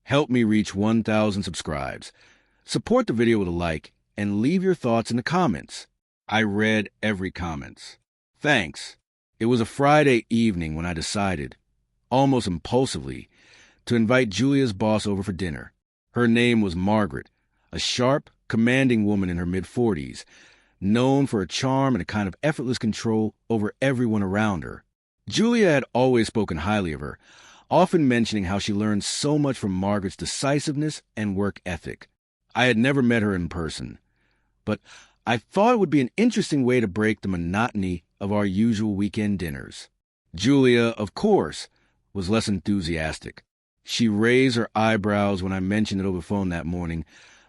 Help me reach 1,000 subscribes. Support the video with a like and leave your thoughts in the comments. I read every comment. Thanks. It was a Friday evening when I decided, almost impulsively, to invite Julia's boss over for dinner. Her name was Margaret, a sharp, commanding woman in her mid-40s, known for a charm and a kind of effortless control over everyone around her. Julia had always spoken highly of her, often mentioning how she learned so much from Margaret's decisiveness and work ethic. I had never met her in person, but I thought it would be an interesting way to break the monotony of our usual weekend dinners. Julia, of course, was less enthusiastic. She raised her eyebrows when I mentioned it over the phone that morning,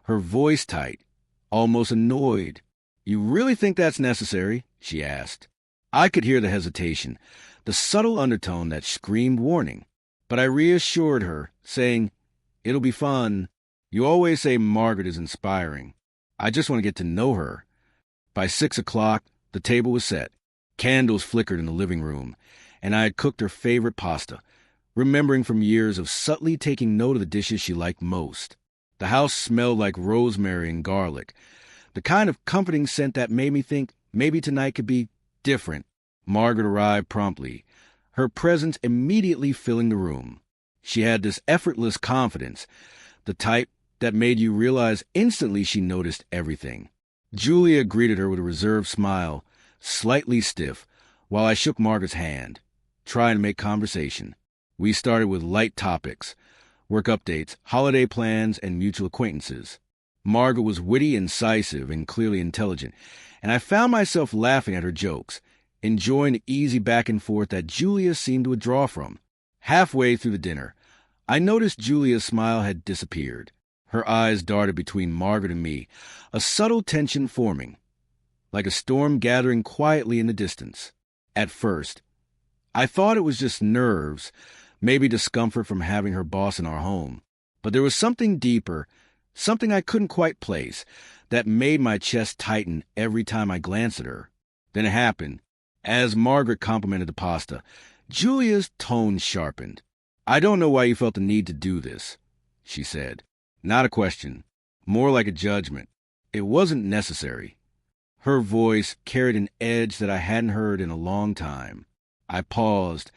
her voice tight, almost annoyed. "You really think that's necessary?" she asked. I could hear the hesitation, the subtle undertone that screamed warning. But I reassured her, saying, "It'll be fun. You always say Margaret is inspiring. I just want to get to know her." By 6 o'clock, the table was set. Candles flickered in the living room, and I had cooked her favorite pasta, remembering from years of subtly taking note of the dishes she liked most. The house smelled like rosemary and garlic, the kind of comforting scent that made me think maybe tonight could be different. Margaret arrived promptly, her presence immediately filling the room. She had this effortless confidence, the type that made you realize instantly she noticed everything. Julia greeted her with a reserved smile, slightly stiff, while I shook Margaret's hand, trying to make conversation. We started with light topics, work updates, holiday plans, and mutual acquaintances. Margaret was witty, incisive, and clearly intelligent, and I found myself laughing at her jokes, enjoying the easy back and forth that Julia seemed to withdraw from. Halfway through the dinner, I noticed Julia's smile had disappeared. Her eyes darted between Margaret and me, a subtle tension forming, like a storm gathering quietly in the distance. At first, I thought it was just nerves, maybe discomfort from having her boss in our home. But there was something deeper, something I couldn't quite place, that made my chest tighten every time I glanced at her. Then it happened. As Margaret complimented the pasta, Julia's tone sharpened. "I don't know why you felt the need to do this," she said. Not a question, more like a judgment. It wasn't necessary. Her voice carried an edge that I hadn't heard in a long time. I paused,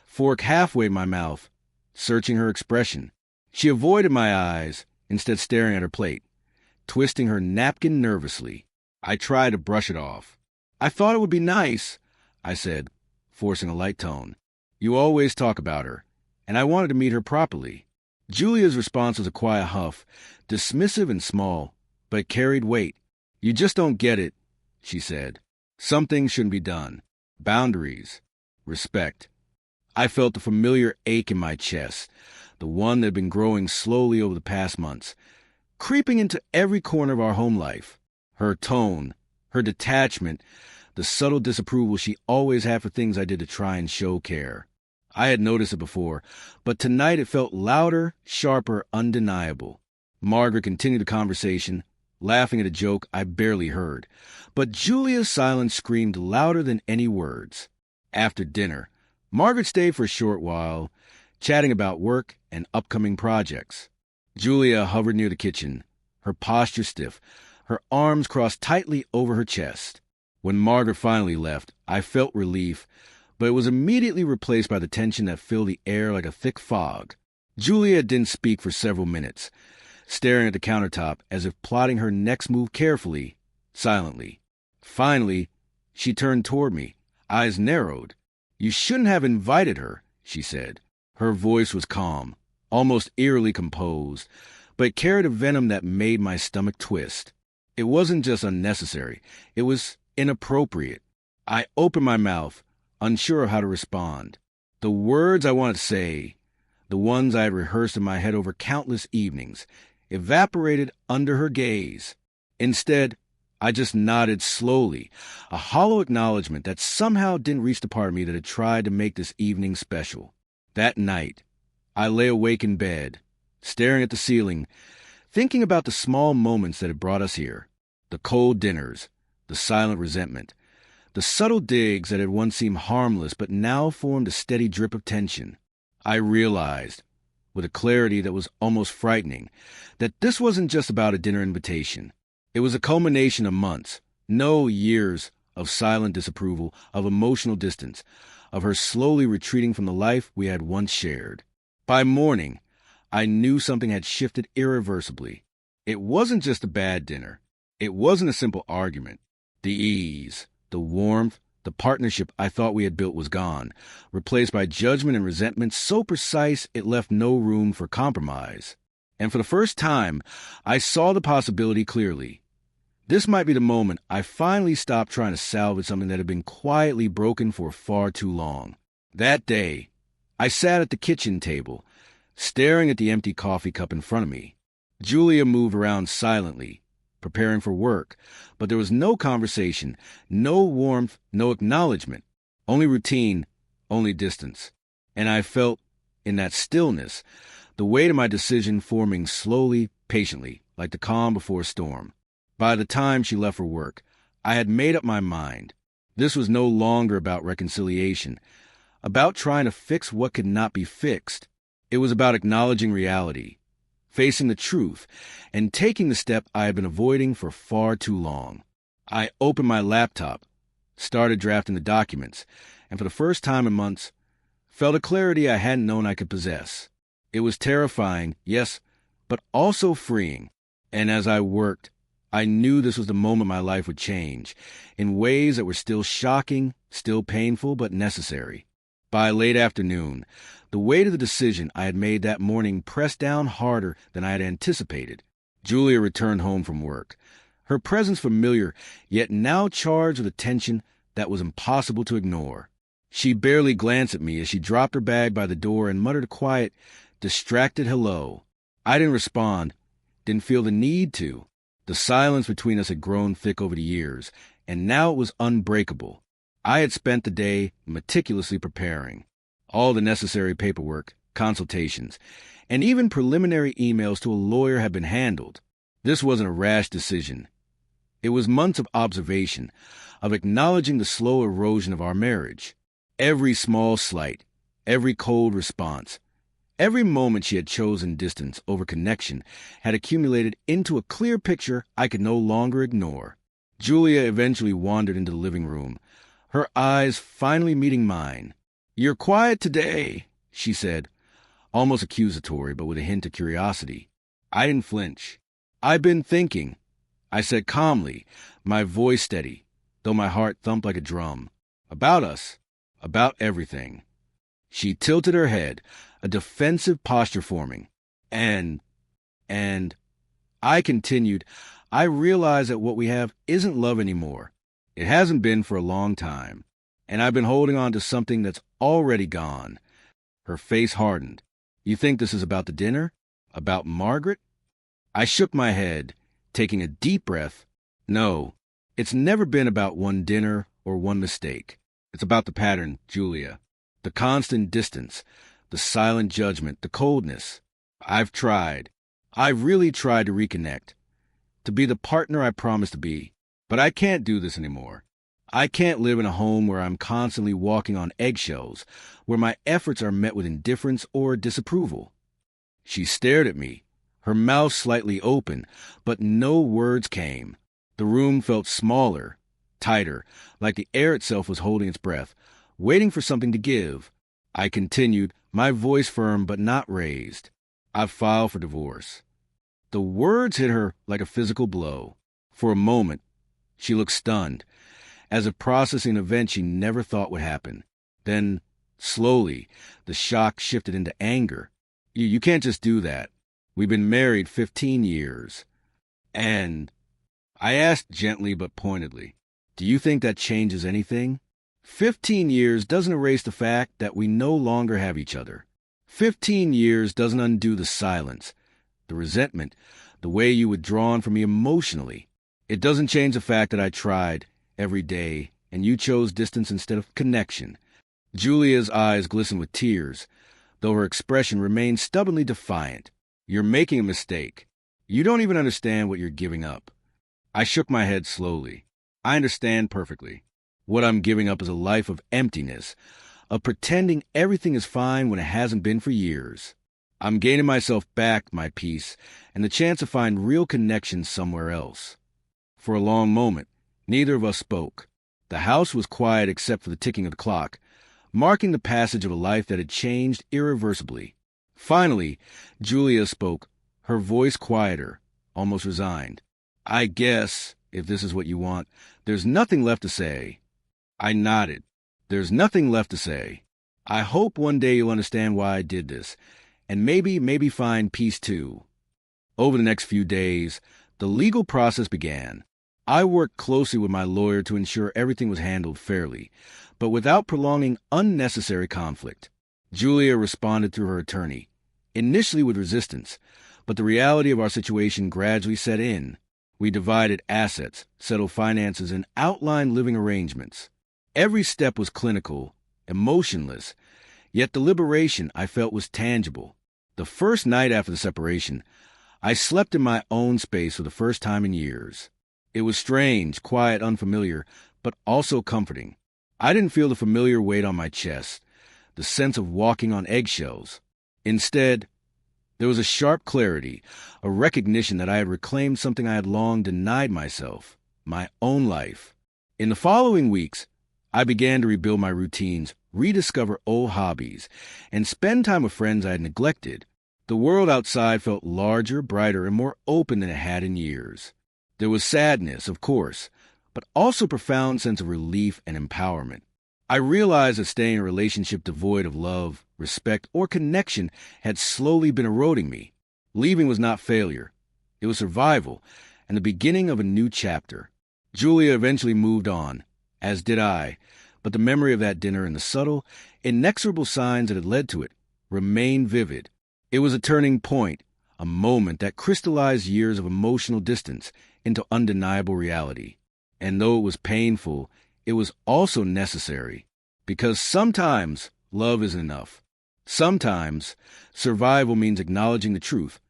fork halfway in my mouth, searching her expression. She avoided my eyes, instead staring at her plate, twisting her napkin nervously. I tried to brush it off. "I thought it would be nice," I said, forcing a light tone. "You always talk about her, and I wanted to meet her properly." Julia's response was a quiet huff, dismissive and small, but it carried weight. "You just don't get it," she said. "Some things shouldn't be done. Boundaries. Respect." I felt the familiar ache in my chest, the one that had been growing slowly over the past months, creeping into every corner of our home life. Her tone, her detachment, the subtle disapproval she always had for things I did to try and show care. I had noticed it before, but tonight it felt louder, sharper, undeniable. Margaret continued the conversation, laughing at a joke I barely heard, but Julia's silence screamed louder than any words. After dinner, Margaret stayed for a short while, chatting about work and upcoming projects. Julia hovered near the kitchen, her posture stiff, her arms crossed tightly over her chest. When Margaret finally left, I felt relief, but it was immediately replaced by the tension that filled the air like a thick fog. Julia didn't speak for several minutes, staring at the countertop as if plotting her next move carefully, silently. Finally, she turned toward me, eyes narrowed. "You shouldn't have invited her," she said. Her voice was calm, almost eerily composed, but it carried a venom that made my stomach twist. It wasn't just unnecessary, it was inappropriate. I opened my mouth, unsure of how to respond. The words I wanted to say, the ones I had rehearsed in my head over countless evenings, evaporated under her gaze. Instead, I just nodded slowly, a hollow acknowledgement that somehow didn't reach the part of me that had tried to make this evening special. That night, I lay awake in bed, staring at the ceiling, thinking about the small moments that had brought us here, the cold dinners, the silent resentment, the subtle digs that had once seemed harmless but now formed a steady drip of tension. I realized, with a clarity that was almost frightening, that this wasn't just about a dinner invitation. It was a culmination of months, no years, of silent disapproval, of emotional distance, of her slowly retreating from the life we had once shared. By morning, I knew something had shifted irreversibly. It wasn't just a bad dinner. It wasn't a simple argument. The ease, the warmth, the partnership I thought we had built was gone, replaced by judgment and resentment so precise it left no room for compromise. And for the first time, I saw the possibility clearly. This might be the moment I finally stopped trying to salvage something that had been quietly broken for far too long. That day, I sat at the kitchen table, staring at the empty coffee cup in front of me. Julia moved around silently, preparing for work, but there was no conversation, no warmth, no acknowledgement, only routine, only distance. And I felt, in that stillness, the weight of my decision forming slowly, patiently, like the calm before a storm. By the time she left for work, I had made up my mind. This was no longer about reconciliation, about trying to fix what could not be fixed. It was about acknowledging reality, facing the truth, and taking the step I had been avoiding for far too long. I opened my laptop, started drafting the documents, and for the first time in months, felt a clarity I hadn't known I could possess. It was terrifying, yes, but also freeing. And as I worked, I knew this was the moment my life would change, in ways that were still shocking, still painful, but necessary. By late afternoon, the weight of the decision I had made that morning pressed down harder than I had anticipated. Julia returned home from work, her presence familiar, yet now charged with a tension that was impossible to ignore. She barely glanced at me as she dropped her bag by the door and muttered a quiet, distracted hello. I didn't respond, didn't feel the need to. The silence between us had grown thick over the years, and now it was unbreakable. I had spent the day meticulously preparing. All the necessary paperwork, consultations, and even preliminary emails to a lawyer had been handled. This wasn't a rash decision. It was months of observation, of acknowledging the slow erosion of our marriage. Every small slight, every cold response, every moment she had chosen distance over connection had accumulated into a clear picture I could no longer ignore. Julia eventually wandered into the living room, her eyes finally meeting mine. "You're quiet today," she said, almost accusatory, but with a hint of curiosity. I didn't flinch. "I've been thinking," I said calmly, my voice steady, though my heart thumped like a drum. "About us, about everything." She tilted her head, a defensive posture forming. And I continued, "I realize that what we have isn't love anymore. It hasn't been for a long time. And I've been holding on to something that's already gone." Her face hardened. "You think this is about the dinner? About Margaret?" I shook my head, taking a deep breath. "No, it's never been about one dinner or one mistake. It's about the pattern, Julia. The constant distance, the silent judgment, the coldness. I've really tried to reconnect, to be the partner I promised to be. But I can't do this anymore. I can't live in a home where I'm constantly walking on eggshells, where my efforts are met with indifference or disapproval." She stared at me, her mouth slightly open, but no words came. The room felt smaller, tighter, like the air itself was holding its breath, waiting for something to give. I continued, my voice firm but not raised. "I've filed for divorce." The words hit her like a physical blow. For a moment, she looked stunned, as if processing an event she never thought would happen. Then, slowly, the shock shifted into anger. You can't just do that. We've been married 15 years. And I asked gently but pointedly, "Do you think that changes anything?" 15 years doesn't erase the fact that we no longer have each other. 15 years doesn't undo the silence, the resentment, the way you withdrawn from me emotionally. It doesn't change the fact that I tried every day, and you chose distance instead of connection. Julia's eyes glistened with tears, though her expression remained stubbornly defiant. "You're making a mistake. You don't even understand what you're giving up." I shook my head slowly. "I understand perfectly. What I'm giving up is a life of emptiness, of pretending everything is fine when it hasn't been for years." I'm gaining myself back, my peace, and the chance to find real connection somewhere else. For a long moment, neither of us spoke. The house was quiet except for the ticking of the clock, marking the passage of a life that had changed irreversibly. Finally, Julia spoke, her voice quieter, almost resigned. I guess, if this is what you want, there's nothing left to say. I nodded. There's nothing left to say. I hope one day you'll understand why I did this, and maybe find peace too. Over the next few days, the legal process began. I worked closely with my lawyer to ensure everything was handled fairly, but without prolonging unnecessary conflict. Julia responded through her attorney, initially with resistance, but the reality of our situation gradually set in. We divided assets, settled finances, and outlined living arrangements. Every step was clinical, emotionless, yet the liberation I felt was tangible. The first night after the separation, I slept in my own space for the first time in years. It was strange, quiet, unfamiliar, but also comforting. I didn't feel the familiar weight on my chest, the sense of walking on eggshells. Instead, there was a sharp clarity, a recognition that I had reclaimed something I had long denied myself, my own life. In the following weeks, I began to rebuild my routines, rediscover old hobbies, and spend time with friends I had neglected. The world outside felt larger, brighter, and more open than it had in years. There was sadness, of course, but also a profound sense of relief and empowerment. I realized that staying in a relationship devoid of love, respect, or connection had slowly been eroding me. Leaving was not failure. It was survival and the beginning of a new chapter. Julia eventually moved on, as did I, but the memory of that dinner and the subtle, inexorable signs that had led to it remained vivid. It was a turning point, a moment that crystallized years of emotional distance into undeniable reality. And though it was painful, it was also necessary, because sometimes love isn't enough. Sometimes survival means acknowledging the truth,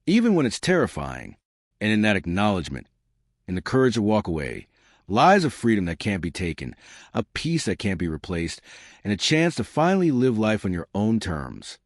even when it's terrifying. And in that acknowledgement, in the courage to walk away, lies a freedom that can't be taken, a peace that can't be replaced, and a chance to finally live life on your own terms.